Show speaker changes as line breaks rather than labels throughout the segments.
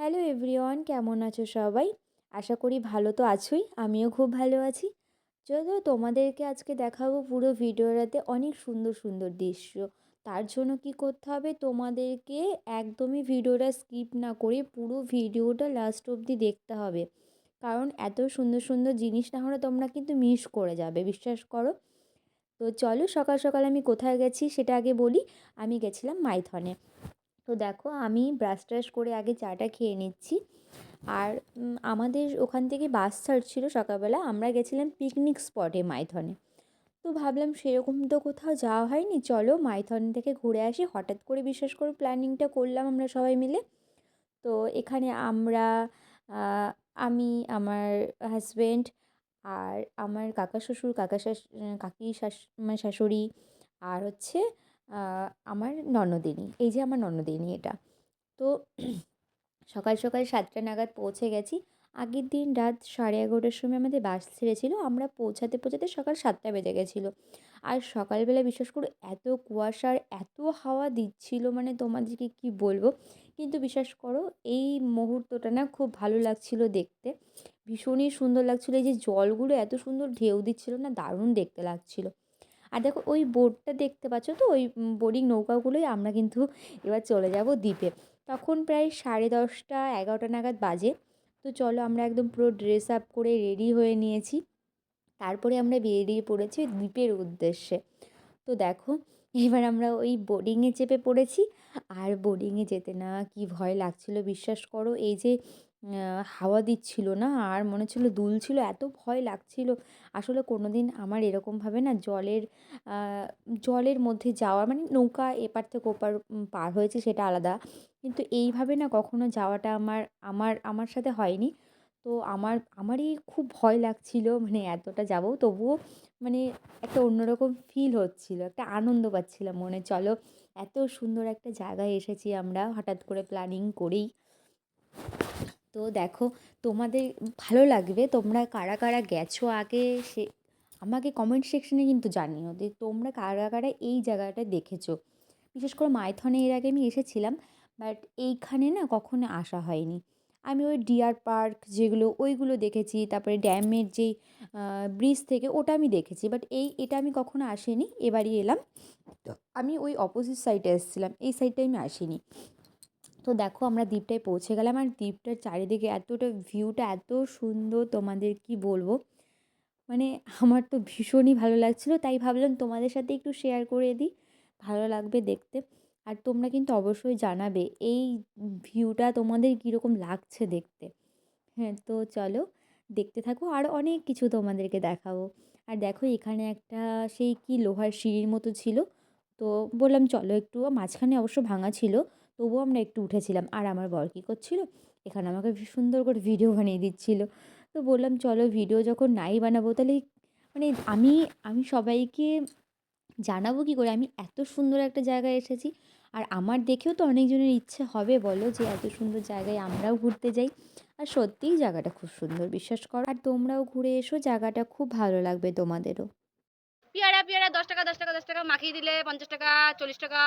Hello everyone, কেমন আছো সবাই? আশা করি ভালো তো আছোই, আমিও খুব ভালো আছি। যদিও তোমাদেরকে আজকে দেখাবো পুরো ভিডিওটাতে অনেক সুন্দর সুন্দর দৃশ্য। তার জন্য কি করতে হবে, তোমাদেরকে একদমই ভিডিওটা স্কিপ না করে পুরো ভিডিওটা লাস্ট অবধি দেখতে হবে। কারণ এত সুন্দর সুন্দর জিনিস না হলে তোমরা কিন্তু মিস করে যাবে, বিশ্বাস করো। তো চলো, সকাল সকাল আমি কোথায় গেছি সেটা আগে বলি। আমি গেছিলাম মাইথনে। তো দেখো, আমি ব্রাশ ট্রাশ করে আগে চাটা খেয়ে নিচ্ছি। আর আমাদের ওখান থেকে বাস ছাড়ছিল সকালবেলা, আমরা গেছিলাম পিকনিক স্পটে মাইথনে। তো ভাবলাম সেরকম তো কোথাও যাওয়া হয়নি, চলো মাইথন থেকে ঘুরে আসি। হঠাৎ করে বিশ্বাস করো প্ল্যানিংটা করলাম আমরা সবাই মিলে। তো এখানে আমরা আহ, আমি, আমার হাজব্যান্ড, আর আমার কাকা শ্বশুর, কাকি মানে শাশুড়ি, আর হচ্ছে আমার ননদিনী, এই যে আমার ননদিনী এটা। তো সকাল সকাল 7টা নাগাদ পৌঁছে গেছি। আগের দিন রাত 11:30টার সময় আমাদের বাস ছেড়েছিল, আমরা পৌঁছাতে পৌঁছাতে সকাল 7টা বেজে গেছিলো। আর সকালবেলা বিশ্বাস করো এত কুয়াশার এত হাওয়া দিচ্ছিল, মানে তোমাদেরকে কি বলবো। কিন্তু বিশ্বাস করো এই মুহূর্তটা না খুব ভালো লাগছিল দেখতে, ভীষণই সুন্দর লাগছিল। এই যে জলগুলো এত সুন্দর ঢেউ দিচ্ছিল না, দারুণ দেখতে লাগছিল। আর দেখো ওই বোটটা দেখতে পাচ্ছ তো, ওই বোটিং নৌকাগুলোই আমরা কিন্তু এবার চলে যাব দ্বীপে। তখন প্রায় 10:30 11টা নাগাদ বাজে। তো চলো, আমরা একদম পুরো ড্রেস আপ করে রেডি হয়ে নিয়েছি। তারপরে আমরা বেরিয়ে পড়েছি দ্বীপের উদ্দেশ্যে। তো দেখো, এবার আমরা ওই বোর্ডিংয়ে চেপে পড়েছি। আর বোর্ডিংয়ে যেতে না কি ভয় লাগছিল বিশ্বাস করো। এই যে হাওয়া দিচ্ছিল না, আর মনে হচ্ছিলো দুলছিল, এত ভয় লাগছিল। আসলে কোনো দিন আমার এরকমভাবে না জলের মধ্যে যাওয়া, মানে নৌকা এপার থেকে ওপার পার হয়েছে সেটা আলাদা, কিন্তু এইভাবে না কখনো যাওয়াটা আমার সাথে হয়নি। তো আমারই খুব ভয় লাগছিল, মানে এতটা যাব তবুও মানে একটা অন্যরকম ফিল হচ্ছিল, একটা আনন্দ পাচ্ছিলাম মনে। চলো, এত সুন্দর একটা জায়গায় এসেছি আমরা হঠাৎ করে প্ল্যানিং করেই। তো দেখো, তোমাদের ভালো লাগবে, তোমরা কারা কারা গেছো আগে সে আমাকে কমেন্ট সেকশনে কিন্তু জানিও যে তোমরা কারা কারা এই জায়গাটা দেখেছো। বিশেষ করে মাইথনে এর আগে আমি এসেছিলাম, বাট এইখানে না কখনো আসা হয়নি। আমি ওই ডিয়ার পার্ক যেগুলো ওইগুলো দেখেছি, তারপরে ড্যামের যেই ব্রিজ থেকে ওটা আমি দেখেছি, বাট এটা আমি কখনো আসিনি, এবারই এলাম। তো আমি ওই অপোজিট সাইডে এসেছিলাম, এই সাইডটায় আমি আসিনি। তো দেখো, আমরা দ্বীপটায় পৌঁছে গেলাম, আর দ্বীপটার চারিদিকে এতটা ভিউটা এত সুন্দর, তোমাদের কি বলবো। মানে আমার তো ভীষণই ভালো লাগছিলো, তাই ভাবলাম তোমাদের সাথে একটু শেয়ার করে দিই, ভালো লাগবে দেখতে। আর তোমরা কিন্তু অবশ্যই জানাবে এই ভিউটা তোমাদের কীরকম লাগছে দেখতে। হ্যাঁ, তো চলো দেখতে থাকো, আর অনেক কিছু তোমাদেরকে দেখাবো। আর দেখো, এখানে একটা সেই কি লোহার সিঁড়ির মতো ছিল। তো বললাম চলো একটু, মাঝখানে অবশ্য ভাঙা ছিল, তবুও আমরা একটু উঠেছিলাম। আর আমার বর কী করছিল, এখানে আমাকে সুন্দর করে ভিডিও বানিয়ে দিচ্ছিল। তো বললাম চলো, ভিডিও যখন নাই বানাবো তাহলে মানে আমি আমি সবাইকে জানাবো কী করে আমি এত সুন্দর একটা জায়গায় এসেছি। আর আমার দেখেও তো অনেকজনের ইচ্ছে হবে বলো, যে এত সুন্দর জায়গায় আমরাও ঘুরতে যাই। আর সত্যিই জায়গাটা খুব সুন্দর, বিশ্বাস করো। আর তোমরাও ঘুরে এসো, জায়গাটা খুব ভালো লাগবে তোমাদেরও।
পেয়ারা পেয়ারা 10 টাকা 10 টাকা 10 টাকা মাখিয়ে দিলে 50 টাকা 40 টাকা।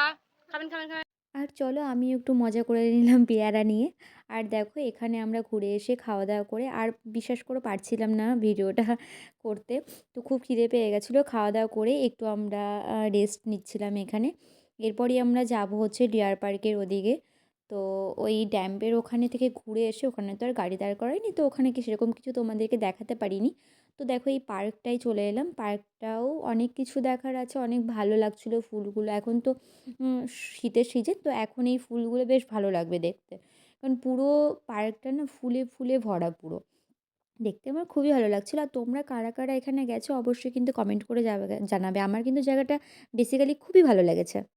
খাবেন খাবেন খাবেন।
আর চলো, আমি একটু মজা করে নিলাম পেয়ারা নিয়ে। আর দেখো, এখানে আমরা ঘুরে এসে খাওয়া দাওয়া করে, আর বিশ্বাস করে পারছিলাম না ভিডিওটা করতে। তো খুব খিদে পেয়ে গেছিলো, খাওয়া দাওয়া করে একটু আমরা রেস্ট নিচ্ছিলাম এখানে। এরপরই আমরা যাব হচ্ছে ডিয়ার পার্কের ওদিকে। তো ওই ড্যাম্পের ওখানে থেকে ঘুরে এসে, ওখানে তো আর গাড়ি দাঁড় করায়নি, তো ওখানে কি সেরকম কিছু তোমাদেরকে দেখাতে পারিনি। তো দেখো, এই পার্কটায় চলে এলাম, পার্কটাও অনেক কিছু দেখার আছে, অনেক ভালো লাগছিলো ফুলগুলো। এখন তো শীতের সিজন, তো এখন এই ফুলগুলো বেশ ভালো লাগবে দেখতে, কারণ পুরো পার্কটা না ফুলে ফুলে ভরা পুরো। দেখতে আমার খুবই ভালো লাগছিলো। আর তোমরা কারা কারা এখানে গেছো অবশ্যই কিন্তু কমেন্ট করে জানাবে। আমার কিন্তু জায়গাটা বেসিক্যালি খুবই ভালো লেগেছে।